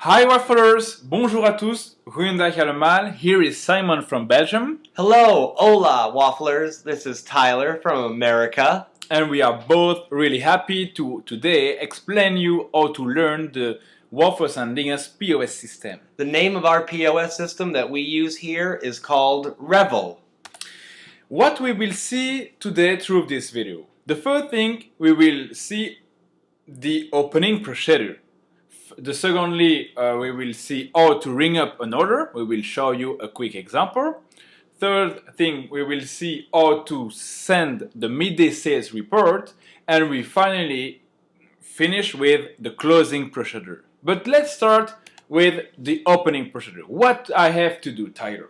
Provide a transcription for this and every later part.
Hi Wafels, bonjour à tous, goeiedag allemaal. Here is Simon from Belgium. Hello, hola, Wafflers. This is Tyler from America. And we are both really happy to today explain you how to learn the Wafels and Dinges POS system. The name of our POS system that we use here is called Revel. What we will see today through this video. The first thing we will see the opening procedure. The secondly, we will see how to ring up an order. We will show you a quick example. Third thing, we will see how to send the midday sales report. And we finally finish with the closing procedure. But let's start with the opening procedure. What I have to do, Tyler?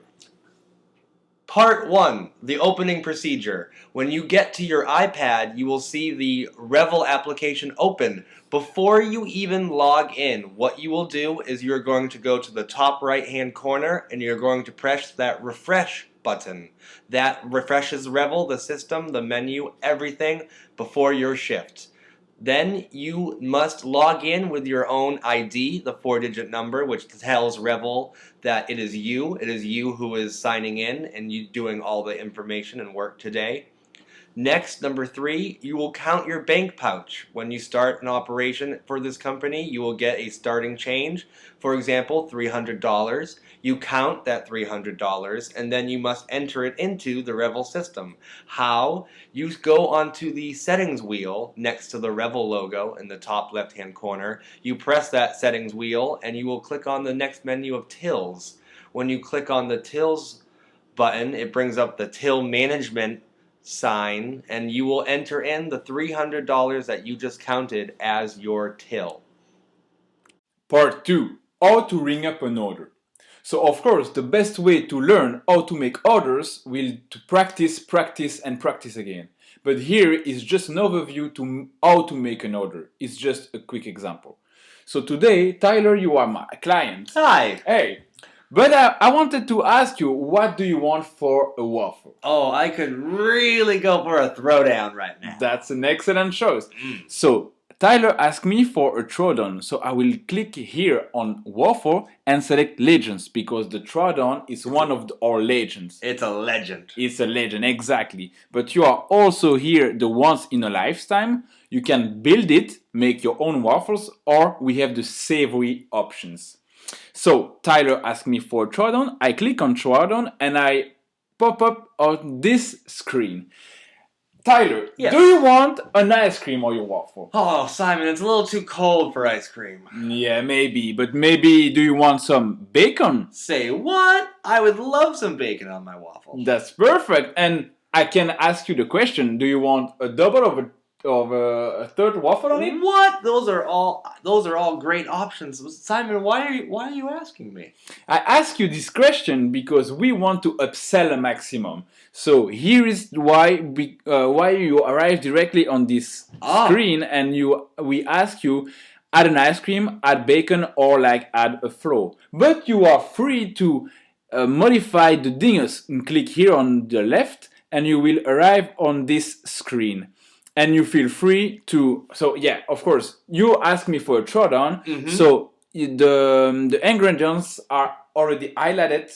Part 1, the opening procedure. When you get to your iPad, you will see the Revel application open. Before you even log in, what you will do is you're going to go to the top right-hand corner and you're going to press that refresh button. That refreshes Revel, the system, the menu, everything before your shift. Then you must log in with your own ID, the 4-digit number, which tells Revel that it is you who is signing in and you doing all the information and work today. Next, number 3, you will count your bank pouch. When you start an operation for this company, you will get a starting change. For example, $300. You count that $300 and then you must enter it into the Revel system. How? You go onto the settings wheel next to the Revel logo in the top left-hand corner. You press that settings wheel and you will click on the next menu of tills. When you click on the tills button, it brings up the till management sign and you will enter in the $300 that you just counted as your till. Part 2, how to ring up an order. So of course, the best way to learn how to make orders will to practice and practice again. But here is just an overview to how to make an order. It's just a quick example. So today, Tyler, you are my client. Hi. Hey. But I wanted to ask you, what do you want for a waffle? Oh, I could really go for a throwdown right now. That's an excellent choice. So Tyler asked me for a throwdown, so I will click here on waffle and select legends because the throwdown is one of our legends. It's a legend. It's a legend, exactly. But you are also here the once in a lifetime. You can build it, make your own waffles, or we have the savory options. So Tyler asked me for throwdown. I click on throwdown and I pop up on this screen. Tyler, Yes. Do you want an ice cream or your waffle? Oh, Simon, it's a little too cold for ice cream. Yeah, maybe. But maybe do you want some bacon? Say what? I would love some bacon on my waffle. That's perfect. And I can ask you the question, do you want a double of a third waffle on it? What? Those are all great options. Simon, why are you asking me? I ask you this question because we want to upsell a maximum. So here is why you arrive directly on this screen and we ask you add an ice cream, add bacon, or like add a flow. But you are free to modify the dingus and click here on the left and you will arrive on this screen. And you feel free to, so yeah, of course, you ask me for a throwdown, so the ingredients are already highlighted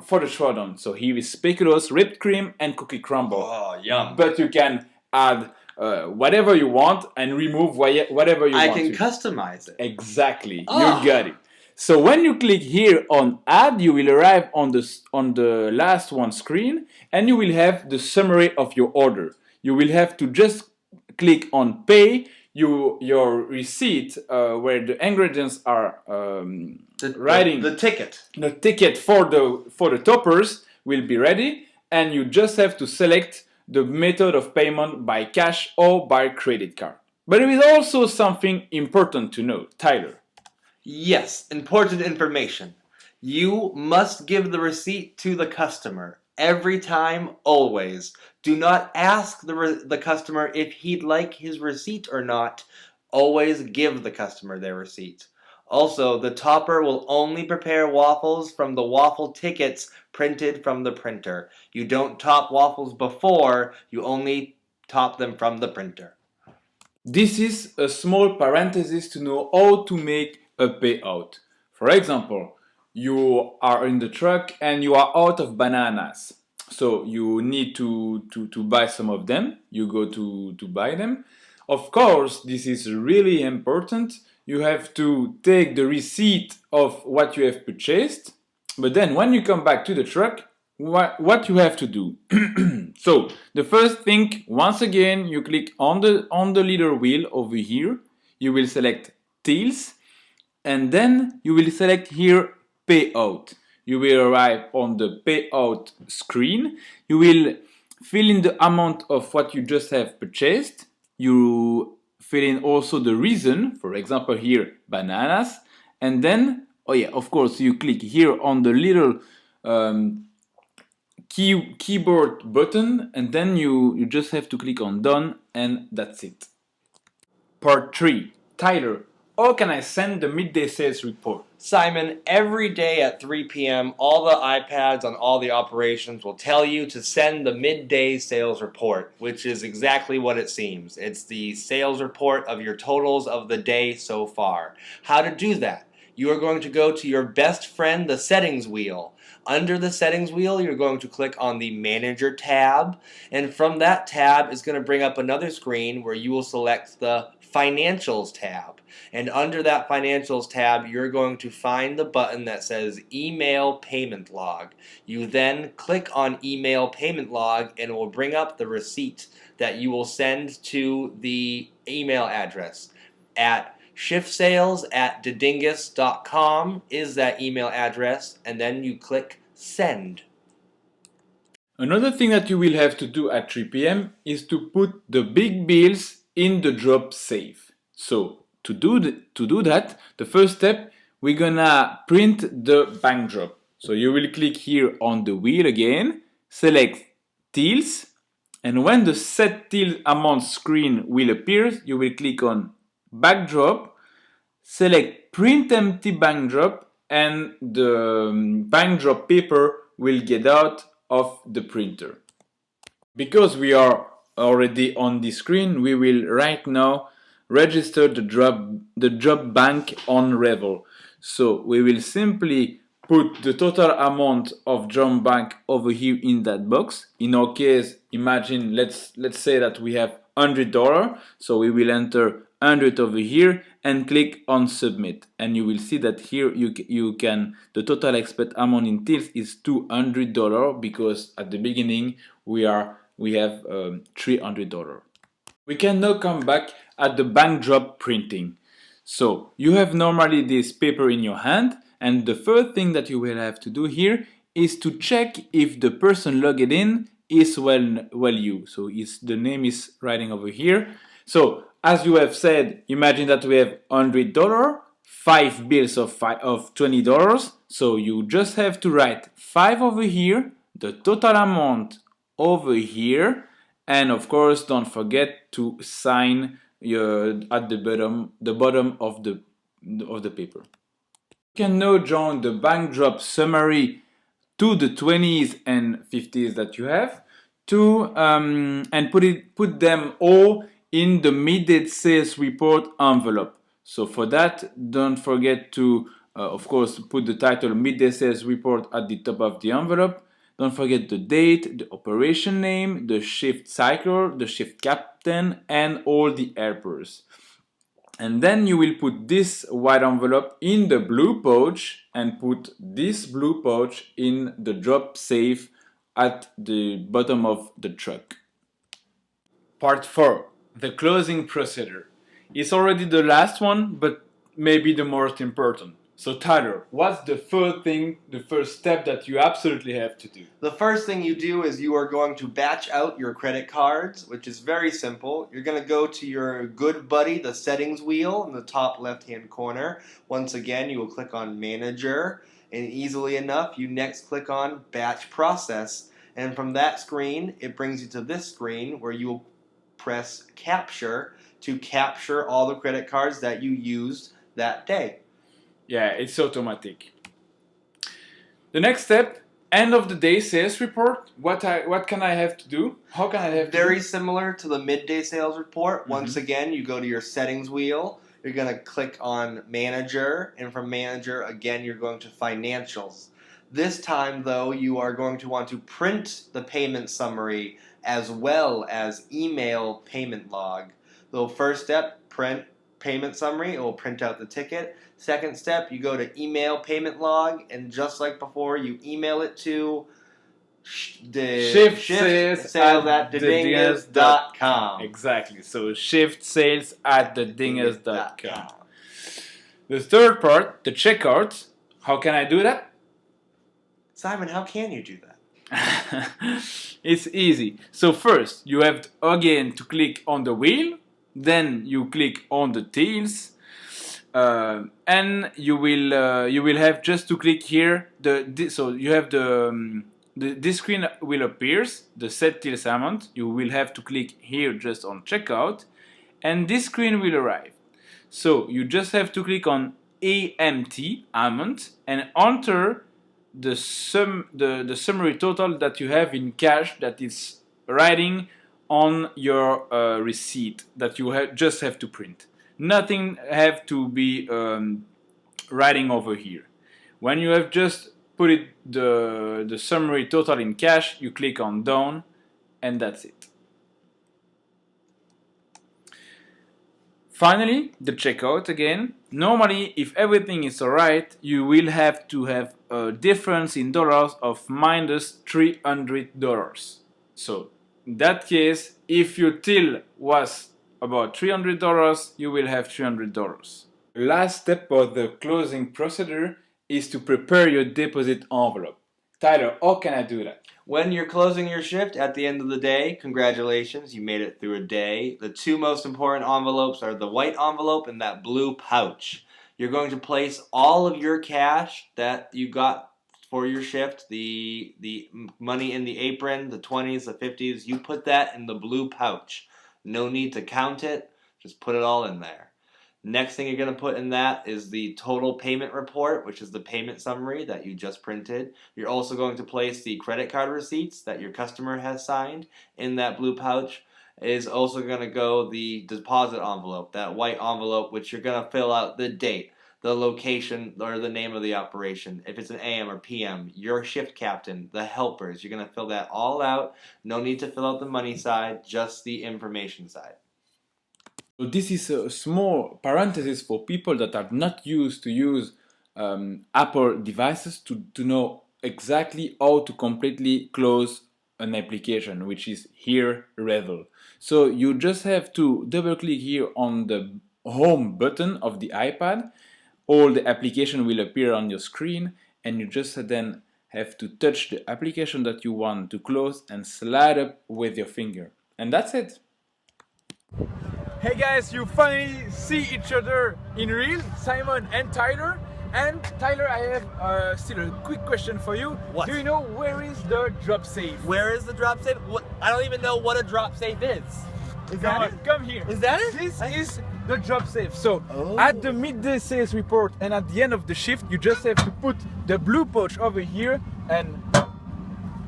for the throwdown. So here is speculoos, whipped cream, and cookie crumble. Oh, yum. But you can add whatever you want and remove whatever you want. I can customize it. Exactly, you got it. So when you click here on add, you will arrive on the last one screen and you will have the summary of your order. You will have to just click on pay your receipt where the ingredients are writing the ticket. The ticket for the toppers will be ready, and you just have to select the method of payment by cash or by credit card. But there is also something important to know, Tyler. Yes, important information. You must give the receipt to the customer. Every time, always. Do not ask the customer if he'd like his receipt or not. Always give the customer their receipt. Also, the topper will only prepare waffles from the waffle tickets printed from the printer. You don't top waffles before, you only top them from the printer. This is a small parenthesis to know how to make a payout. For example, you are in the truck and you are out of bananas. So you need to buy some of them. You go to buy them. Of course, this is really important. You have to take the receipt of what you have purchased. But then when you come back to the truck, what you have to do? So the first thing, once again, you click on the little wheel over here. You will select Tills, and then you will select here payout. You will arrive on the payout screen. You will fill in the amount of what you just have purchased. You fill in also the reason, for example here bananas, and then oh yeah, of course you click here on the little keyboard button, and then you just have to click on done, and that's it. Part 3. Tyler, how can I send the midday sales report? Simon, every day at 3 p.m., all the iPads on all the operations will tell you to send the midday sales report, which is exactly what it seems. It's the sales report of your totals of the day so far. How to do that? You are going to go to your best friend, the settings wheel. Under the settings wheel, you're going to click on the manager tab, and from that tab is going to bring up another screen where you will select the financials tab. And under that financials tab, you're going to find the button that says email payment log. You then click on email payment log and it will bring up the receipt that you will send to the email address. At shiftsales@didingus.com is that email address, and then you click send. Another thing that you will have to do at 3 p.m. is to put the big bills in the drop safe. So to do that, the first step, we're gonna print the bank drop. So you will click here on the wheel again, select tills, and when the set till amount screen will appear, you will click on backdrop, select print empty bank drop, and the bank drop paper will get out of the printer. Because we are already on the screen, we will right now register the job bank on Revel. So we will simply put the total amount of job bank over here in that box. In our case, imagine let's say that we have $100, so we will enter 100 over here and click on submit, and you will see that here you can the total expect amount in tills is $200 because at the beginning we have $300. We can now come back at the bank drop printing. So you have normally this paper in your hand, and the first thing that you will have to do here is to check if the person logged in is well you. So the name is writing over here. So as you have said, imagine that we have $100, 5 bills of $20. So you just have to write 5 over here, the total amount over here, and of course don't forget to sign at the bottom of the paper. You can now join the bank drop summary to the 20s and 50s that you have and put them all in the midday sales report envelope. So for that, don't forget to of course put the title midday sales report at the top of the envelope. Don't forget the date, the operation name, the shift cycle, the shift captain, and all the helpers. And then you will put this white envelope in the blue pouch and put this blue pouch in the drop safe at the bottom of the truck. Part 4. The closing procedure. It's already the last one, but maybe the most important. So Tyler, what's the first step that you absolutely have to do? The first thing you do is you are going to batch out your credit cards, which is very simple. You're going to go to your good buddy, the settings wheel in the top left-hand corner. Once again, you will click on Manager, and easily enough, you next click on Batch Process. And from that screen, it brings you to this screen where you will press Capture to capture all the credit cards that you used that day. Yeah, it's automatic. The next step, end of the day sales report. What can I have to do? How can I have to Very do? similar to the midday sales report. Once again, you go to your settings wheel. you're going to click on Manager, and from Manager, again, you're going to Financials. This time, though, you are going to want to print the payment summary as well as email payment log. So first step, print payment summary. It will print out the ticket. Second step, you go to email payment log, and just like before, you email it to shift sales at thedingers.com. Exactly. So shift sales at thedingers.com. The third part, the checkout. How can I do that? Simon, how can you do that? It's easy. So first, you have again to click on the wheel. Then you click on the tails. And you will have just to click here. So you have this screen will appear, the set tails amount. You will have to click here just on checkout, and this screen will arrive. So you just have to click on AMT amount and enter the summary total that you have in cash that is writing on your receipt that you just have to print. Nothing have to be writing over here. When you have just put it the summary total in cash, you click on done, and that's it. Finally, the checkout again. Normally, if everything is alright, you will have to have a difference in dollars of minus $300. So, in that case, if your till was about $300, you will have $300. Last step of the closing procedure is to prepare your deposit envelope. Tyler, how can I do that? When you're closing your shift at the end of the day, congratulations, you made it through a day. The two most important envelopes are the white envelope and that blue pouch. You're going to place all of your cash that you got for your shift, the money in the apron, the 20s, the 50s, you put that in the blue pouch. No need to count it, just put it all in there. Next thing you're going to put in that is the total payment report, which is the payment summary that you just printed. You're also going to place the credit card receipts that your customer has signed in that blue pouch. Is also going to go the deposit envelope, that white envelope, which you're going to fill out the date, the location, or the name of the operation. If it's an AM or PM, your shift captain, the helpers, you're going to fill that all out. No need to fill out the money side, just the information side. So this is a small parenthesis for people that are not used to use Apple devices to know exactly how to completely close an application, which is here Revel. So you just have to double click here on the home button of the iPad. All the application will appear on your screen, and you just then have to touch the application that you want to close and slide up with your finger. And that's it. Hey guys, you finally see each other in real, Simon and Tyler. And Tyler, I have still a quick question for you. What? Do you know where is the drop safe? Where is the drop safe? I don't even know what a drop safe is. Is that it? Come here. Is that it? This is the drop safe. So at the midday sales report and at the end of the shift, you just have to put the blue pouch over here and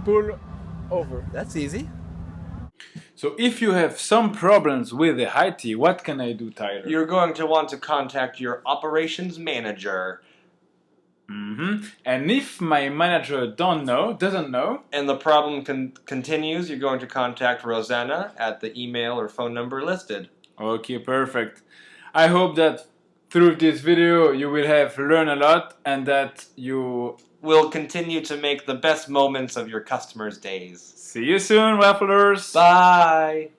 pull over. That's easy. So if you have some problems with the IT, what can I do, Tyler? You're going to want to contact your operations manager. And if my manager doesn't know, and the problem continues, you're going to contact Rosanna at the email or phone number listed. Okay, perfect. I hope that through this video you will have learned a lot and that you will continue to make the best moments of your customers' days. See you soon, Wafels. Bye.